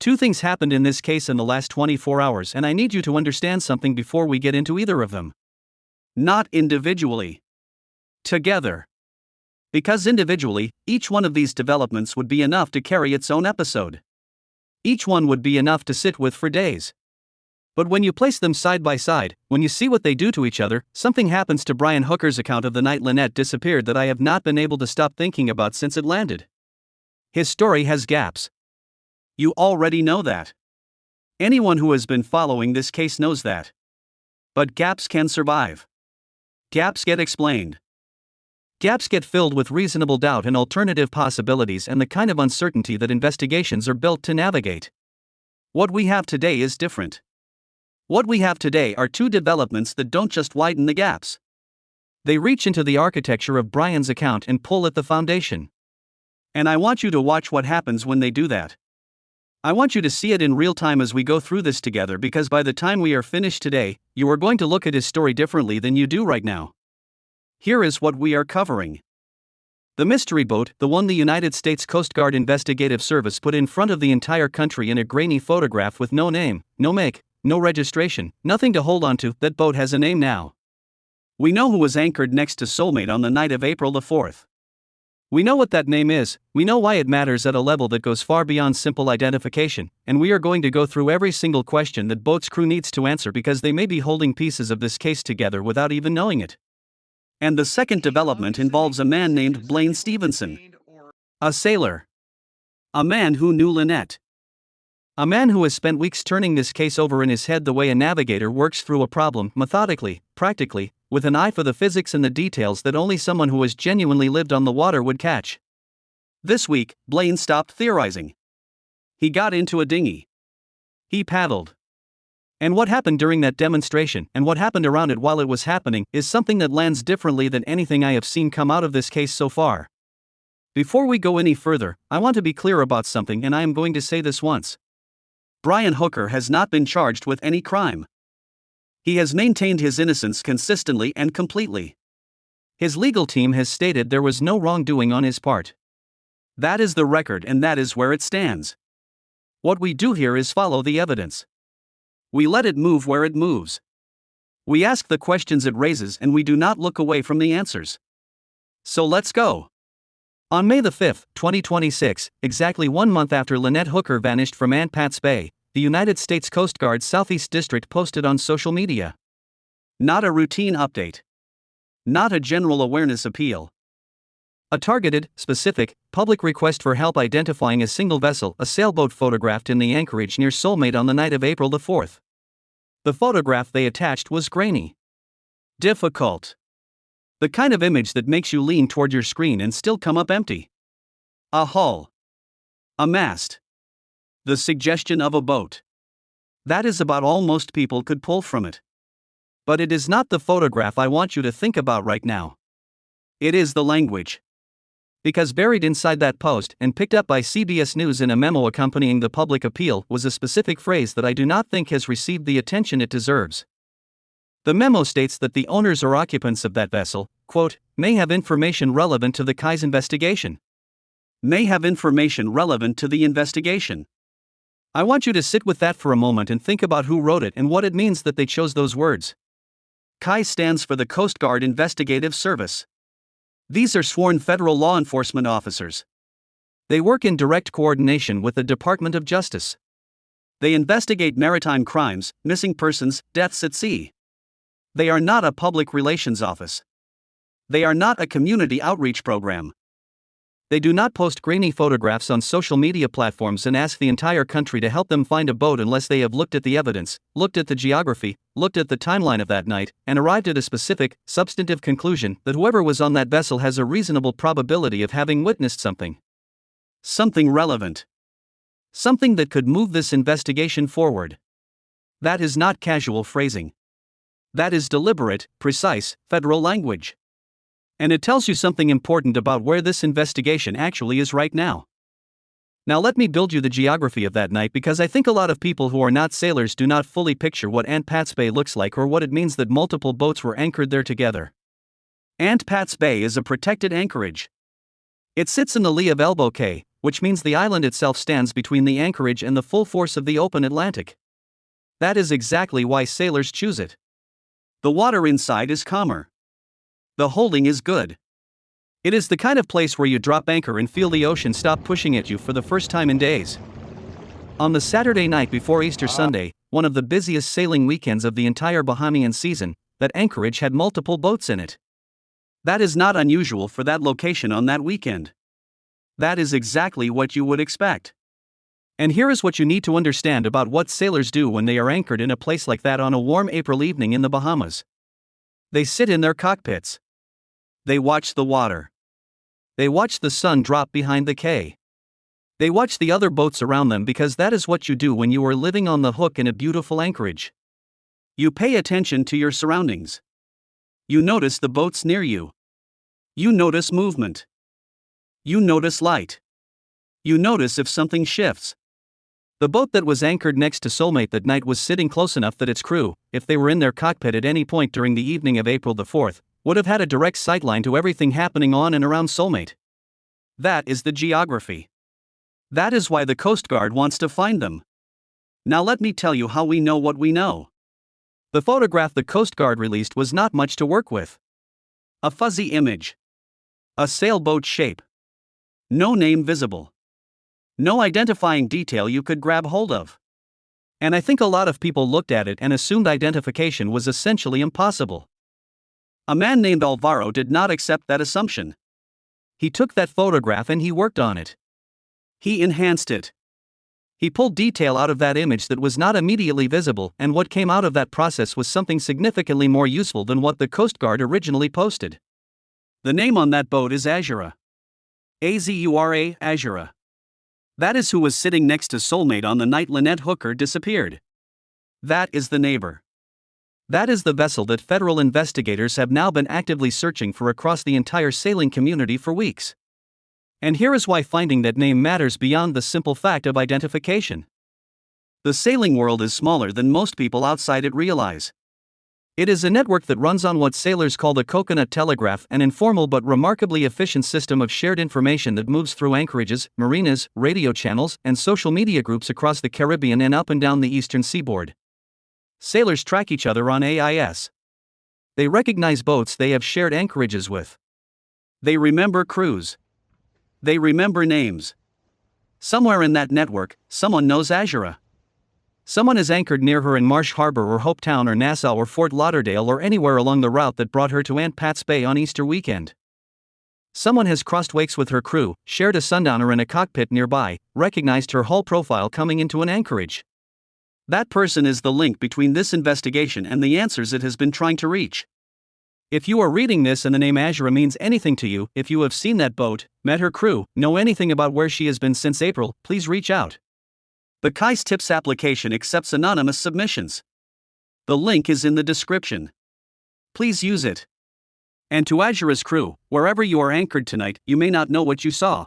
Two things happened in this case in the last 24 hours, and I need you to understand something before we get into either of them. Not individually. Together. Because individually, each one of these developments would be enough to carry its own episode. Each one would be enough to sit with for days. But when you place them side by side, when you see what they do to each other, something happens to Brian Hooker's account of the night Lynette disappeared that I have not been able to stop thinking about since it landed. His story has gaps. You already know that. Anyone who has been following this case knows that. But gaps can survive. Gaps get explained. Gaps get filled with reasonable doubt and alternative possibilities and the kind of uncertainty that investigations are built to navigate. What we have today is different. What we have today are two developments that don't just widen the gaps. They reach into the architecture of Brian's account and pull at the foundation. And I want you to watch what happens when they do that. I want you to see it in real time as we go through this together, because by the time we are finished today, you are going to look at his story differently than you do right now. Here is what we are covering. The mystery boat, the one the United States Coast Guard Investigative Service put in front of the entire country in a grainy photograph with no name, no make, no registration, nothing to hold on to. That boat has a name now. We know who was anchored next to Soulmate on the night of April the 4th. We know what that name is, we know why it matters at a level that goes far beyond simple identification, and we are going to go through every single question that boat's crew needs to answer because they may be holding pieces of this case together without even knowing it. And the second development involves a man named Blaine Stevenson. A sailor. A man who knew Lynette. A man who has spent weeks turning this case over in his head the way a navigator works through a problem, methodically, practically, with an eye for the physics and the details that only someone who has genuinely lived on the water would catch. This week, Blaine stopped theorizing. He got into a dinghy. He paddled. And what happened during that demonstration, and what happened around it while it was happening, is something that lands differently than anything I have seen come out of this case so far. Before we go any further, I want to be clear about something, and I am going to say this once. Brian Hooker has not been charged with any crime. He has maintained his innocence consistently and completely. His legal team has stated there was no wrongdoing on his part. That is the record, and that is where it stands. What we do here is follow the evidence. We let it move where it moves. We ask the questions it raises, and we do not look away from the answers. So let's go. On May the 5th, 2026, exactly 1 month after Lynette Hooker vanished from Aunt Pat's Bay, the United States Coast Guard Southeast District posted on social media. Not a routine update. Not a general awareness appeal. A targeted, specific, public request for help identifying a single vessel, a sailboat photographed in the anchorage near Soulmate on the night of April the 4th. The photograph they attached was grainy. Difficult. The kind of image that makes you lean toward your screen and still come up empty. A hull. A mast. The suggestion of a boat. That is about all most people could pull from it. But it is not the photograph I want you to think about right now. It is the language. Because buried inside that post, and picked up by CBS News in a memo accompanying the public appeal, was a specific phrase that I do not think has received the attention it deserves. The memo states that the owners or occupants of that vessel, quote, may have information relevant to the Kai's investigation. May have information relevant to the investigation. I want you to sit with that for a moment and think about who wrote it and what it means that they chose those words. KAI stands for the Coast Guard Investigative Service. These are sworn federal law enforcement officers. They work in direct coordination with the Department of Justice. They investigate maritime crimes, missing persons, deaths at sea. They are not a public relations office. They are not a community outreach program. They do not post grainy photographs on social media platforms and ask the entire country to help them find a boat unless they have looked at the evidence, looked at the geography, looked at the timeline of that night, and arrived at a specific, substantive conclusion that whoever was on that vessel has a reasonable probability of having witnessed something. Something relevant. Something that could move this investigation forward. That is not casual phrasing. That is deliberate, precise, federal language. And it tells you something important about where this investigation actually is right now. Now let me build you the geography of that night, because I think a lot of people who are not sailors do not fully picture what Aunt Pat's Bay looks like or what it means that multiple boats were anchored there together. Aunt Pat's Bay is a protected anchorage. It sits in the lee of Elbow Cay, which means the island itself stands between the anchorage and the full force of the open Atlantic. That is exactly why sailors choose it. The water inside is calmer. The holding is good. It is the kind of place where you drop anchor and feel the ocean stop pushing at you for the first time in days. On the Saturday night before Easter Sunday, one of the busiest sailing weekends of the entire Bahamian season, that anchorage had multiple boats in it. That is not unusual for that location on that weekend. That is exactly what you would expect. And here is what you need to understand about what sailors do when they are anchored in a place like that on a warm April evening in the Bahamas. They sit in their cockpits. They watch the water. They watch the sun drop behind the quay. They watch the other boats around them because that is what you do when you are living on the hook in a beautiful anchorage. You pay attention to your surroundings. You notice the boats near you. You notice movement. You notice light. You notice if something shifts. The boat that was anchored next to Soulmate that night was sitting close enough that its crew, if they were in their cockpit at any point during the evening of April the 4th, would have had a direct sightline to everything happening on and around Soulmate. That is the geography. That is why the Coast Guard wants to find them. Now let me tell you how we know what we know. The photograph the Coast Guard released was not much to work with. A fuzzy image. A sailboat shape. No name visible. No identifying detail you could grab hold of. And I think a lot of people looked at it and assumed identification was essentially impossible. A man named Alvaro did not accept that assumption. He took that photograph and he worked on it. He enhanced it. He pulled detail out of that image that was not immediately visible, and what came out of that process was something significantly more useful than what the Coast Guard originally posted. The name on that boat is Azura. Azura, Azura. That is who was sitting next to Soulmate on the night Lynette Hooker disappeared. That is the neighbor. That is the vessel that federal investigators have now been actively searching for across the entire sailing community for weeks. And here is why finding that name matters beyond the simple fact of identification. The sailing world is smaller than most people outside it realize. It is a network that runs on what sailors call the coconut telegraph, an informal but remarkably efficient system of shared information that moves through anchorages, marinas, radio channels, and social media groups across the Caribbean and up and down the eastern seaboard. Sailors track each other on AIS. They recognize boats they have shared anchorages with. They remember crews. They remember names. Somewhere in that network, someone knows Azura. Someone is anchored near her in Marsh Harbor or Hopetown or Nassau or Fort Lauderdale or anywhere along the route that brought her to Aunt Pat's Bay on Easter weekend. Someone has crossed wakes with her crew, shared a sundowner in a cockpit nearby, recognized her hull profile coming into an anchorage. That person is the link between this investigation and the answers it has been trying to reach. If you are reading this and the name Azura means anything to you, if you have seen that boat, met her crew, know anything about where she has been since April, please reach out. The Kai's Tips application accepts anonymous submissions. The link is in the description. Please use it. And to Azura's crew, wherever you are anchored tonight, you may not know what you saw.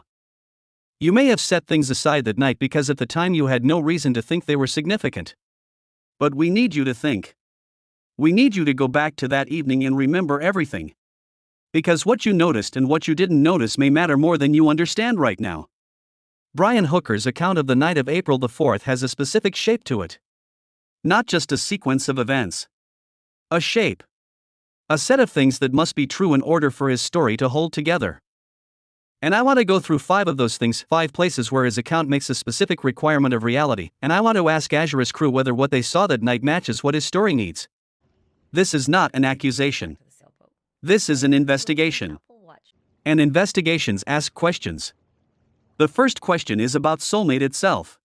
You may have set things aside that night because at the time you had no reason to think they were significant. But we need you to think. We need you to go back to that evening and remember everything. Because what you noticed and what you didn't notice may matter more than you understand right now. Brian Hooker's account of the night of April the 4th has a specific shape to it. Not just a sequence of events. A shape. A set of things that must be true in order for his story to hold together. And I want to go through 5 of those things, 5 places where his account makes a specific requirement of reality, and I want to ask Azura's crew whether what they saw that night matches what his story needs. This is not an accusation. This is an investigation. And investigations ask questions. The first question is about Soulmate itself.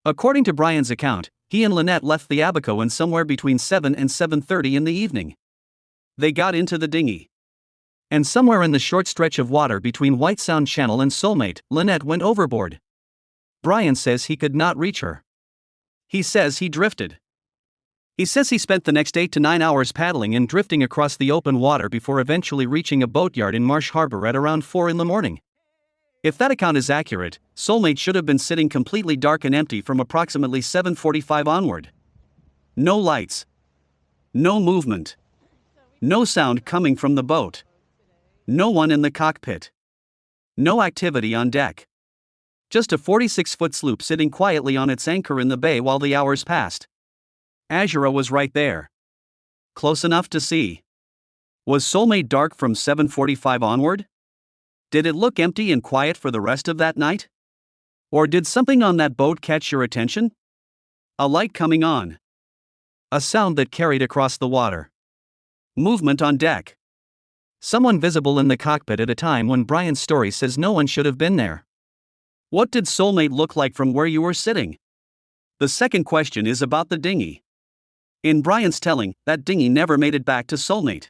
According to Brian's account, he and Lynette left the Abaco in somewhere between 7 and 7:30 in the evening. They got into the dinghy. And somewhere in the short stretch of water between White Sound Channel and Soulmate, Lynette went overboard. Brian says he could not reach her. He says he drifted. He says he spent the next 8 to 9 hours paddling and drifting across the open water before eventually reaching a boatyard in Marsh Harbor at around 4 in the morning. If that account is accurate, Soulmate should have been sitting completely dark and empty from approximately 7:45 onward. No lights. No movement. No sound coming from the boat. No one in the cockpit. No activity on deck. Just a 46-foot sloop sitting quietly on its anchor in the bay while the hours passed. Azura was right there. Close enough to see. Was Soulmate dark from 7:45 onward? Did it look empty and quiet for the rest of that night? Or did something on that boat catch your attention? A light coming on. A sound that carried across the water. Movement on deck. Someone visible in the cockpit at a time when Brian's story says no one should have been there. What did Soulmate look like from where you were sitting? The second question is about the dinghy. In Brian's telling, that dinghy never made it back to Soulmate.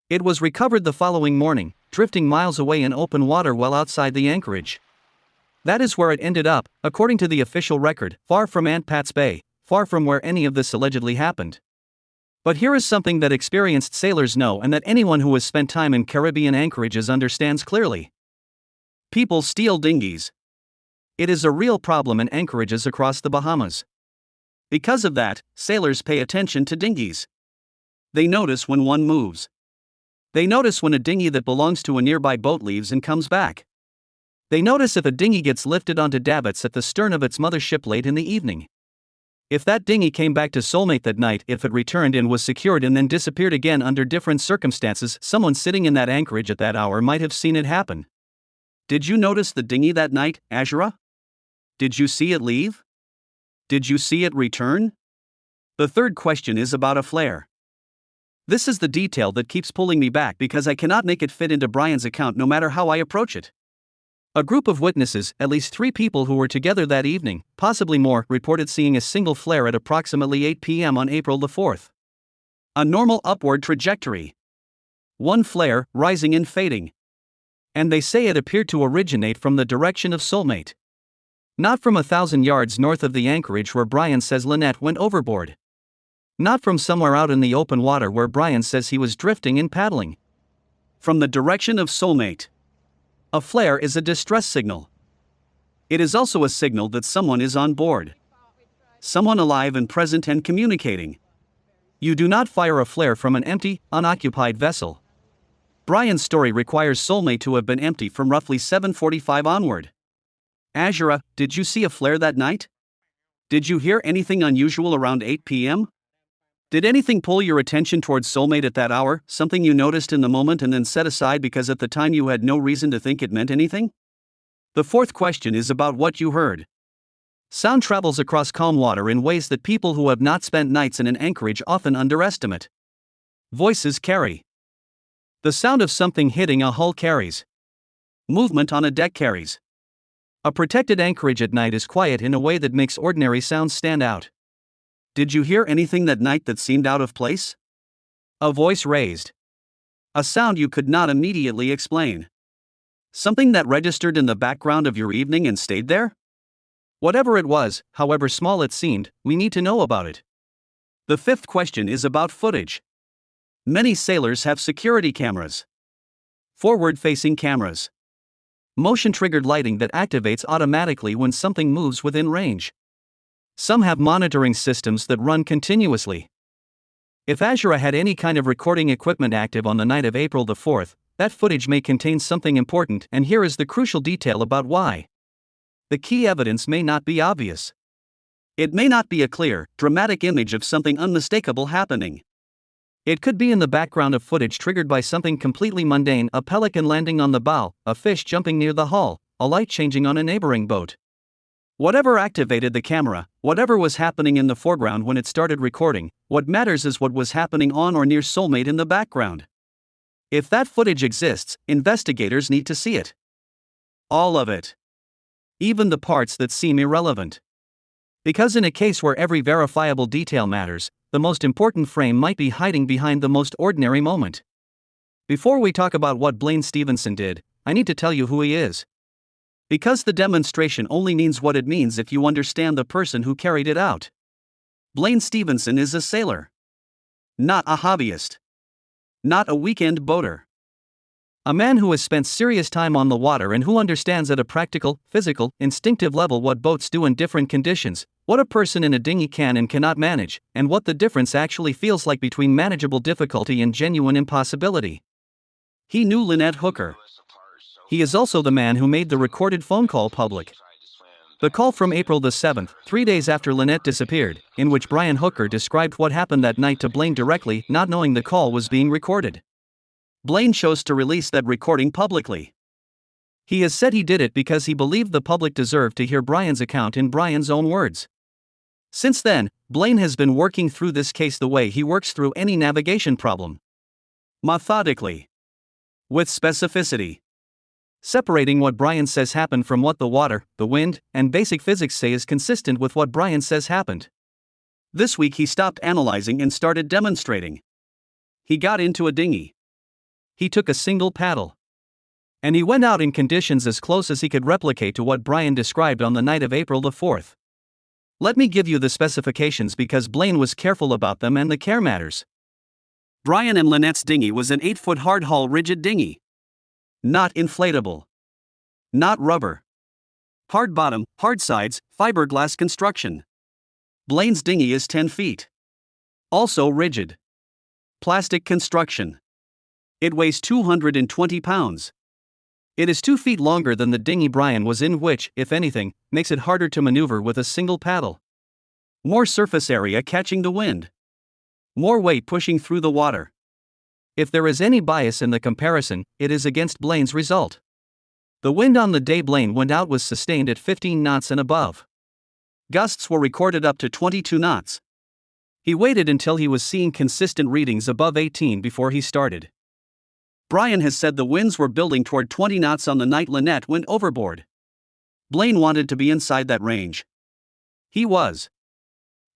It was recovered the following morning, drifting miles away in open water well outside the anchorage. That is where it ended up, according to the official record, far from Aunt Pat's Bay, far from where any of this allegedly happened. But here is something that experienced sailors know and that anyone who has spent time in Caribbean anchorages understands clearly. People steal dinghies. It is a real problem in anchorages across the Bahamas. Because of that, sailors pay attention to dinghies. They notice when one moves. They notice when a dinghy that belongs to a nearby boat leaves and comes back. They notice if a dinghy gets lifted onto davits at the stern of its mothership late in the evening. If that dinghy came back to Soulmate that night, if it returned and was secured and then disappeared again under different circumstances, someone sitting in that anchorage at that hour might have seen it happen. Did you notice the dinghy that night, Azura? Did you see it leave? Did you see it return? The third question is about a flare. This is the detail that keeps pulling me back because I cannot make it fit into Brian's account no matter how I approach it. A group of witnesses, at least 3 people who were together that evening, possibly more, reported seeing a single flare at approximately 8 p.m. on April the 4th. A normal upward trajectory. One flare, rising and fading. And they say it appeared to originate from the direction of Soulmate. Not from 1,000 yards north of the anchorage where Brian says Lynette went overboard. Not from somewhere out in the open water where Brian says he was drifting and paddling. From the direction of Soulmate. A flare is a distress signal. It is also a signal that someone is on board. Someone alive and present and communicating. You do not fire a flare from an empty, unoccupied vessel. Brian's story requires Soulmate to have been empty from roughly 7:45 onward. Azura, did you see a flare that night? Did you hear anything unusual around 8 p.m.? Did anything pull your attention towards Soulmate at that hour, something you noticed in the moment and then set aside because at the time you had no reason to think it meant anything? The fourth question is about what you heard. Sound travels across calm water in ways that people who have not spent nights in an anchorage often underestimate. Voices carry. The sound of something hitting a hull carries. Movement on a deck carries. A protected anchorage at night is quiet in a way that makes ordinary sounds stand out. Did you hear anything that night that seemed out of place? A voice raised. A sound you could not immediately explain. Something that registered in the background of your evening and stayed there? Whatever it was, however small it seemed, we need to know about it. The fifth question is about footage. Many sailors have security cameras. Forward-facing cameras. Motion-triggered lighting that activates automatically when something moves within range. Some have monitoring systems that run continuously. If Azura had any kind of recording equipment active on the night of April the 4th, that footage may contain something important, and here is the crucial detail about why. The key evidence may not be obvious. It may not be a clear, dramatic image of something unmistakable happening. It could be in the background of footage triggered by something completely mundane, a pelican landing on the bow, a fish jumping near the hull, a light changing on a neighboring boat. Whatever activated the camera, whatever was happening in the foreground when it started recording, what matters is what was happening on or near Soulmate in the background. If that footage exists, investigators need to see it. All of it. Even the parts that seem irrelevant. Because in a case where every verifiable detail matters, the most important frame might be hiding behind the most ordinary moment. Before we talk about what Blaine Stevenson did, I need to tell you who he is. Because the demonstration only means what it means if you understand the person who carried it out. Blaine Stevenson is a sailor. Not a hobbyist. Not a weekend boater. A man who has spent serious time on the water and who understands at a practical, physical, instinctive level what boats do in different conditions, what a person in a dinghy can and cannot manage, and what the difference actually feels like between manageable difficulty and genuine impossibility. He knew Lynette Hooker. He is also the man who made the recorded phone call public. The call from April the 7th, 3 days after Lynette disappeared, in which Brian Hooker described what happened that night to Blaine directly, not knowing the call was being recorded. Blaine chose to release that recording publicly. He has said he did it because he believed the public deserved to hear Brian's account in Brian's own words. Since then, Blaine has been working through this case the way he works through any navigation problem. Methodically. With specificity. Separating what Brian says happened from what the water, the wind, and basic physics say is consistent with what Brian says happened. This week he stopped analyzing and started demonstrating. He got into a dinghy. He took a single paddle. And he went out in conditions as close as he could replicate to what Brian described on the night of April the 4th. Let me give you the specifications because Blaine was careful about them and the care matters. Brian and Lynette's dinghy was an 8-foot hard-hull rigid dinghy. Not inflatable. Not rubber. Hard bottom, hard sides, fiberglass construction. Blaine's dinghy is 10 feet. Also rigid. Plastic construction. It weighs 220 pounds. It is 2 feet longer than the dinghy Brian was in, which, if anything, makes it harder to maneuver with a single paddle. More surface area catching the wind. More weight pushing through the water. If there is any bias in the comparison, it is against Blaine's result. The wind on the day Blaine went out was sustained at 15 knots and above. Gusts were recorded up to 22 knots. He waited until he was seeing consistent readings above 18 before he started. Brian has said the winds were building toward 20 knots on the night Lynette went overboard. Blaine wanted to be inside that range. He was.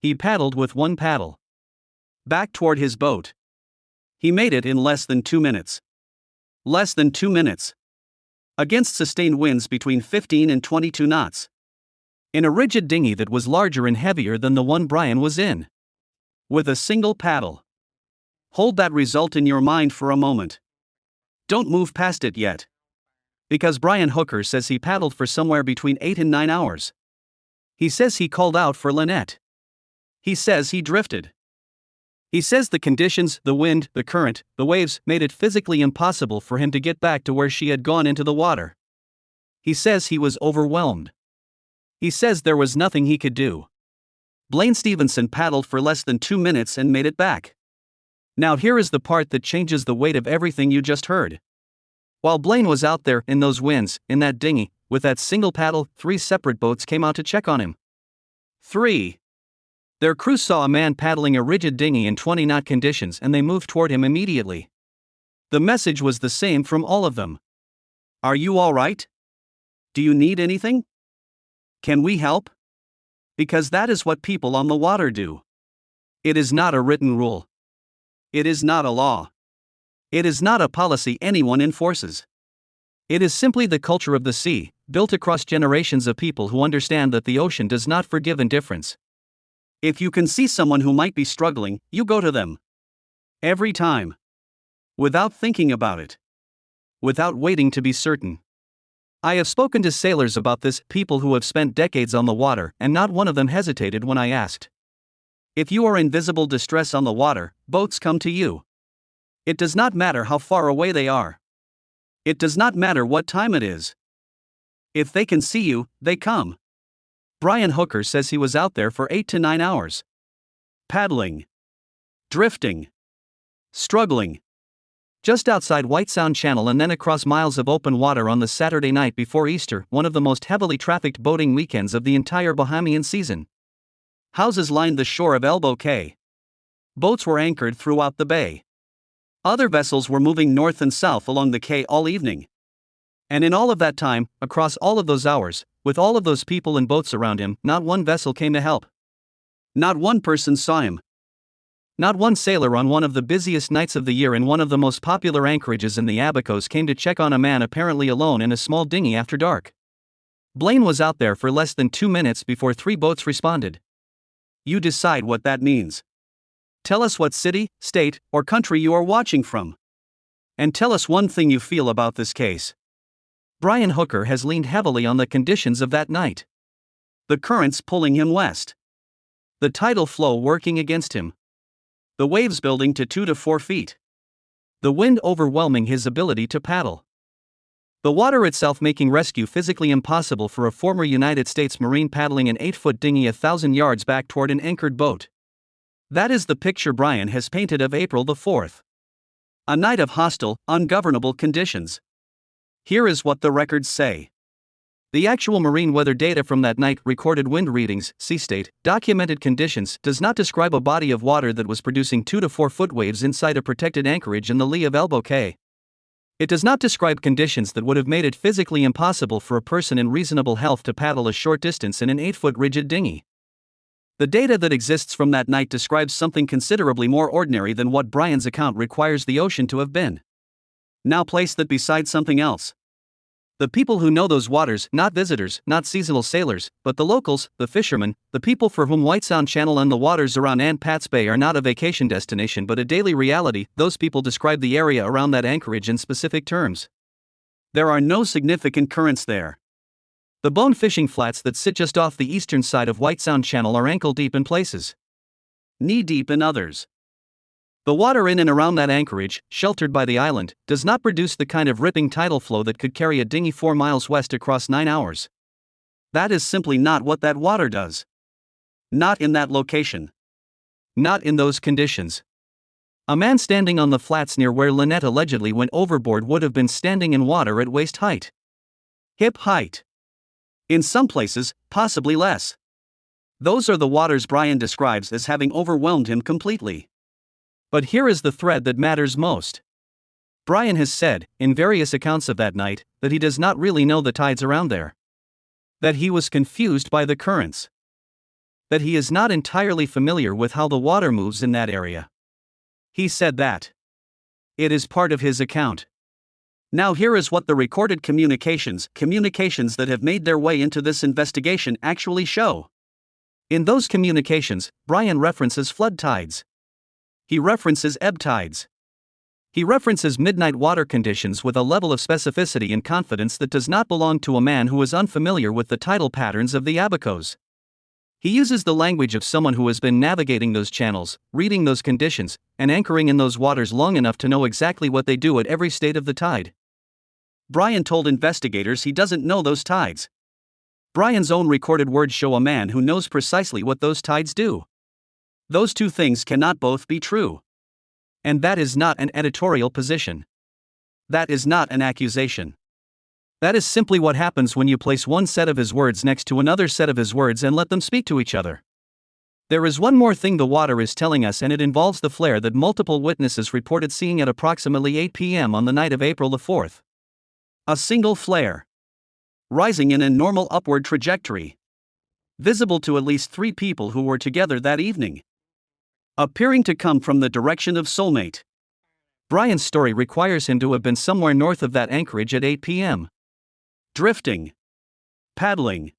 He paddled with one paddle. Back toward his boat. He made it in less than 2 minutes. Less than 2 minutes. Against sustained winds between 15 and 22 knots. In a rigid dinghy that was larger and heavier than the one Brian was in. With a single paddle. Hold that result in your mind for a moment. Don't move past it yet. Because Brian Hooker says he paddled for somewhere between 8 and 9 hours. He says he called out for Lynette. He says he drifted. He says the conditions, the wind, the current, the waves, made it physically impossible for him to get back to where she had gone into the water. He says he was overwhelmed. He says there was nothing he could do. Blaine Stevenson paddled for less than 2 minutes and made it back. Now here is the part that changes the weight of everything you just heard. While Blaine was out there, in those winds, in that dinghy, with that single paddle, 3 separate boats came out to check on him. 3. Their crew saw a man paddling a rigid dinghy in 20-knot conditions and they moved toward him immediately. The message was the same from all of them. Are you all right? Do you need anything? Can we help? Because that is what people on the water do. It is not a written rule. It is not a law. It is not a policy anyone enforces. It is simply the culture of the sea, built across generations of people who understand that the ocean does not forgive indifference. If you can see someone who might be struggling, you go to them. Every time. Without thinking about it. Without waiting to be certain. I have spoken to sailors about this, people who have spent decades on the water, and not one of them hesitated when I asked. If you are in visible distress on the water, boats come to you. It does not matter how far away they are. It does not matter what time it is. If they can see you, they come. Brian Hooker says he was out there for 8 to 9 hours. Paddling. Drifting. Struggling. Just outside White Sound Channel and then across miles of open water on the Saturday night before Easter, one of the most heavily trafficked boating weekends of the entire Bahamian season. Houses lined the shore of Elbow Cay. Boats were anchored throughout the bay. Other vessels were moving north and south along the quay all evening. And in all of that time, across all of those hours, with all of those people and boats around him, not one vessel came to help. Not one person saw him. Not one sailor on one of the busiest nights of the year in one of the most popular anchorages in the Abacos came to check on a man apparently alone in a small dinghy after dark. Blaine was out there for less than 2 minutes before 3 boats responded. You decide what that means. Tell us what city, state, or country you are watching from. And tell us one thing you feel about this case. Brian Hooker has leaned heavily on the conditions of that night. The currents pulling him west. The tidal flow working against him. The waves building to 2 to 4 feet. The wind overwhelming his ability to paddle. The water itself making rescue physically impossible for a former United States Marine paddling an 8-foot dinghy 1,000 yards back toward an anchored boat. That is the picture Brian has painted of April the 4th. A night of hostile, ungovernable conditions. Here is what the records say. The actual marine weather data from that night, recorded wind readings, sea state, documented conditions, does not describe a body of water that was producing 2 to 4 foot waves inside a protected anchorage in the lee of Elbow Cay. It does not describe conditions that would have made it physically impossible for a person in reasonable health to paddle a short distance in an 8-foot rigid dinghy. The data that exists from that night describes something considerably more ordinary than what Brian's account requires the ocean to have been. Now place that beside something else. The people who know those waters, not visitors, not seasonal sailors, but the locals, the fishermen, the people for whom White Sound Channel and the waters around Aunt Pat's Bay are not a vacation destination but a daily reality, those people describe the area around that anchorage in specific terms. There are no significant currents there. The bone fishing flats that sit just off the eastern side of White Sound Channel are ankle deep in places, knee deep in others. The water in and around that anchorage, sheltered by the island, does not produce the kind of ripping tidal flow that could carry a dinghy 4 miles west across 9 hours. That is simply not what that water does. Not in that location. Not in those conditions. A man standing on the flats near where Lynette allegedly went overboard would have been standing in water at waist height. Hip height. In some places, possibly less. Those are the waters Brian describes as having overwhelmed him completely. But here is the thread that matters most. Brian has said, in various accounts of that night, that he does not really know the tides around there. That he was confused by the currents. That he is not entirely familiar with how the water moves in that area. He said that. It is part of his account. Now here is what the recorded communications that have made their way into this investigation actually show. In those communications, Brian references flood tides. He references ebb tides. He references midnight water conditions with a level of specificity and confidence that does not belong to a man who is unfamiliar with the tidal patterns of the Abacos. He uses the language of someone who has been navigating those channels, reading those conditions, and anchoring in those waters long enough to know exactly what they do at every state of the tide. Brian told investigators he doesn't know those tides. Brian's own recorded words show a man who knows precisely what those tides do. Those two things cannot both be true. And that is not an editorial position. That is not an accusation. That is simply what happens when you place one set of his words next to another set of his words and let them speak to each other. There is one more thing the water is telling us, and it involves the flare that multiple witnesses reported seeing at approximately 8 p.m. on the night of April the 4th. A single flare. Rising in a normal upward trajectory. Visible to at least 3 people who were together that evening. Appearing to come from the direction of Soulmate. Brian's story requires him to have been somewhere north of that anchorage at 8 p.m. Drifting. Paddling.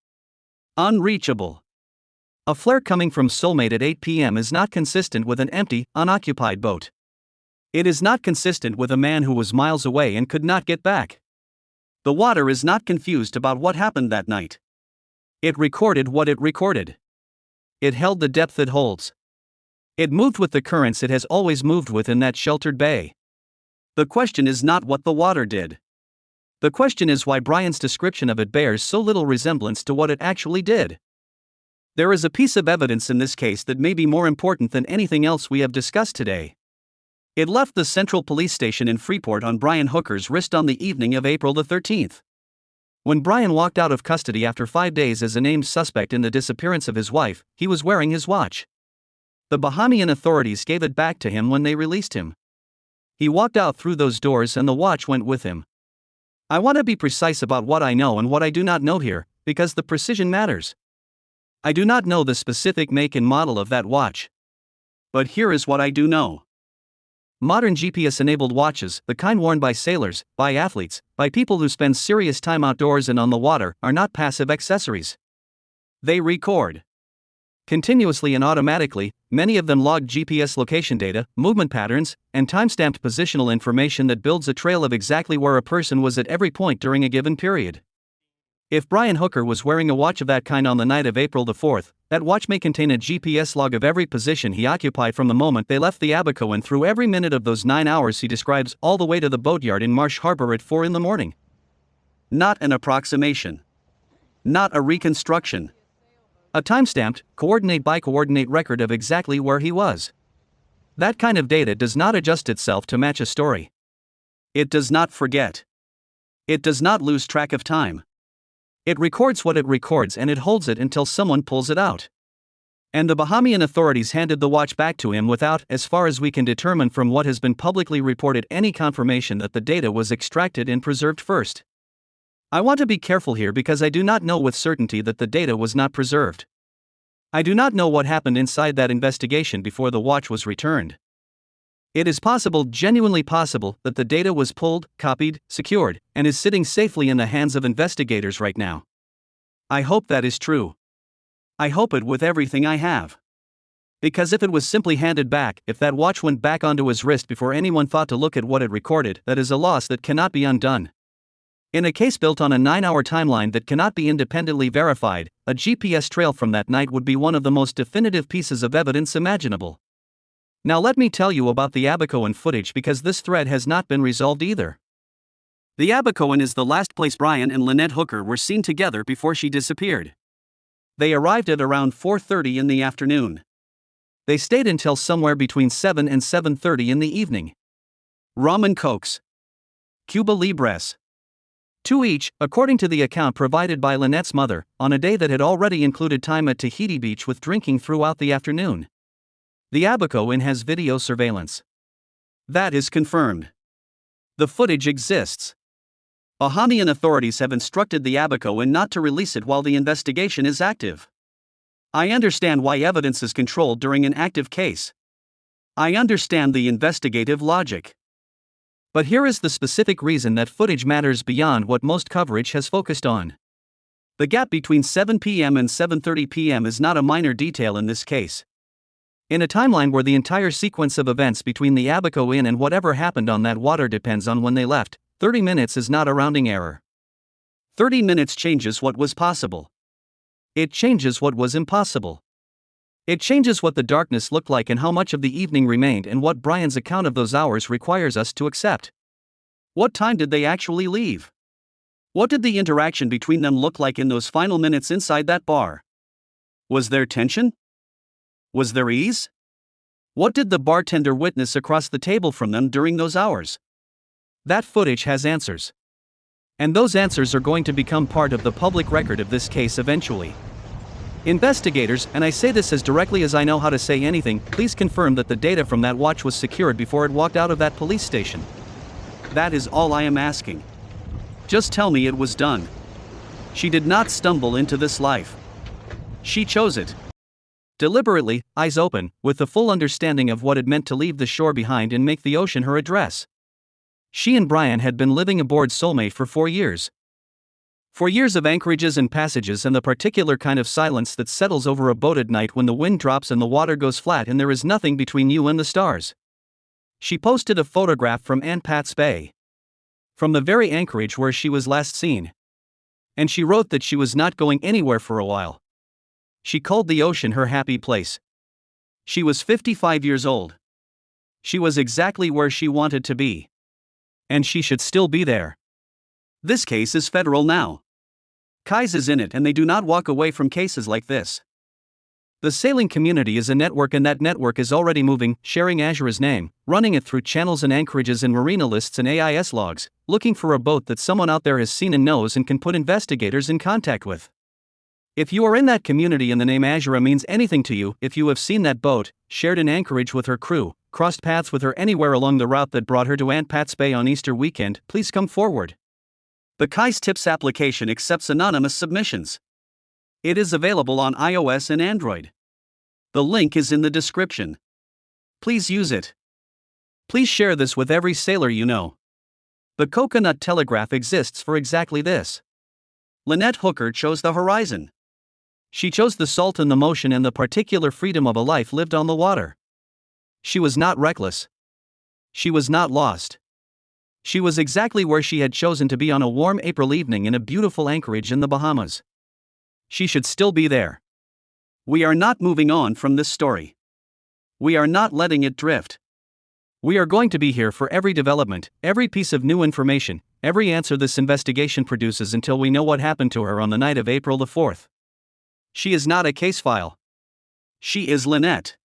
Unreachable. A flare coming from Soulmate at 8 p.m. is not consistent with an empty, unoccupied boat. It is not consistent with a man who was miles away and could not get back. The water is not confused about what happened that night. It recorded what it recorded. It held the depth it holds. It moved with the currents it has always moved with in that sheltered bay. The question is not what the water did. The question is why Brian's description of it bears so little resemblance to what it actually did. There is a piece of evidence in this case that may be more important than anything else we have discussed today. It left the Central Police Station in Freeport on Brian Hooker's wrist on the evening of April the 13th. When Brian walked out of custody after 5 days as a named suspect in the disappearance of his wife, he was wearing his watch. The Bahamian authorities gave it back to him when they released him. He walked out through those doors and the watch went with him. I want to be precise about what I know and what I do not know here, because the precision matters. I do not know the specific make and model of that watch. But here is what I do know. Modern GPS-enabled watches, the kind worn by sailors, by athletes, by people who spend serious time outdoors and on the water, are not passive accessories. They record. Continuously and automatically, many of them log GPS location data, movement patterns, and time-stamped positional information that builds a trail of exactly where a person was at every point during a given period. If Brian Hooker was wearing a watch of that kind on the night of April the 4th, that watch may contain a GPS log of every position he occupied from the moment they left the Abaco and through every minute of those 9 hours he describes all the way to the boatyard in Marsh Harbor at 4 in the morning. Not an approximation. Not a reconstruction. A timestamped, coordinate by coordinate record of exactly where he was. That kind of data does not adjust itself to match a story. It does not forget. It does not lose track of time. It records what it records and it holds it until someone pulls it out. And the Bahamian authorities handed the watch back to him without, as far as we can determine from what has been publicly reported, any confirmation that the data was extracted and preserved first. I want to be careful here because I do not know with certainty that the data was not preserved. I do not know what happened inside that investigation before the watch was returned. It is possible, genuinely possible, that the data was pulled, copied, secured, and is sitting safely in the hands of investigators right now. I hope that is true. I hope it with everything I have. Because if it was simply handed back, if that watch went back onto his wrist before anyone thought to look at what it recorded, that is a loss that cannot be undone. In a case built on a 9-hour timeline that cannot be independently verified, a GPS trail from that night would be one of the most definitive pieces of evidence imaginable. Now let me tell you about the Abacoan footage because this thread has not been resolved either. The Abacoan is the last place Brian and Lynette Hooker were seen together before she disappeared. They arrived at around 4:30 in the afternoon. They stayed until somewhere between 7 and 7:30 in the evening. Rum and cokes. Cuba Libres. 2 each, according to the account provided by Lynette's mother, on a day that had already included time at Tahiti Beach with drinking throughout the afternoon. The Abacoan has video surveillance. That is confirmed. The footage exists. Bahamian authorities have instructed the Abacoan not to release it while the investigation is active. I understand why evidence is controlled during an active case. I understand the investigative logic. But here is the specific reason that footage matters beyond what most coverage has focused on. The gap between 7 p.m. and 7:30 p.m. is not a minor detail in this case. In a timeline where the entire sequence of events between the Abacoan and whatever happened on that water depends on when they left, 30 minutes is not a rounding error. 30 minutes changes what was possible. It changes what was impossible. It changes what the darkness looked like and how much of the evening remained and what Brian's account of those hours requires us to accept. What time did they actually leave? What did the interaction between them look like in those final minutes inside that bar? Was there tension? Was there ease? What did the bartender witness across the table from them during those hours? That footage has answers. And those answers are going to become part of the public record of this case eventually. Investigators, and I say this as directly as I know how to say anything, please confirm that the data from that watch was secured before it walked out of that police station. That is all I am asking. Just tell me it was done. She did not stumble into this life. She chose it. Deliberately, eyes open, with the full understanding of what it meant to leave the shore behind and make the ocean her address. She and Brian had been living aboard Soulmate for 4 years. 4 years of anchorages and passages and the particular kind of silence that settles over a boat at night when the wind drops and the water goes flat and there is nothing between you and the stars. She posted a photograph from Aunt Pat's Bay. From the very anchorage where she was last seen. And she wrote that she was not going anywhere for a while. She called the ocean her happy place. She was 55 years old. She was exactly where she wanted to be. And she should still be there. This case is federal now. Kais is in it and they do not walk away from cases like this. The sailing community is a network and that network is already moving, sharing Azura's name, running it through channels and anchorages and marina lists and AIS logs, looking for a boat that someone out there has seen and knows and can put investigators in contact with. If you are in that community and the name Azura means anything to you, if you have seen that boat, shared an anchorage with her crew, crossed paths with her anywhere along the route that brought her to Aunt Pat's Bay on Easter weekend, please come forward. The Kais Tips application accepts anonymous submissions. It is available on iOS and Android. The link is in the description. Please use it. Please share this with every sailor you know. The Coconut Telegraph exists for exactly this. Lynette Hooker chose the horizon. She chose the salt and the motion and the particular freedom of a life lived on the water. She was not reckless. She was not lost. She was exactly where she had chosen to be on a warm April evening in a beautiful anchorage in the Bahamas. She should still be there. We are not moving on from this story. We are not letting it drift. We are going to be here for every development, every piece of new information, every answer this investigation produces until we know what happened to her on the night of April the 4th. She is not a case file. She is Lynette.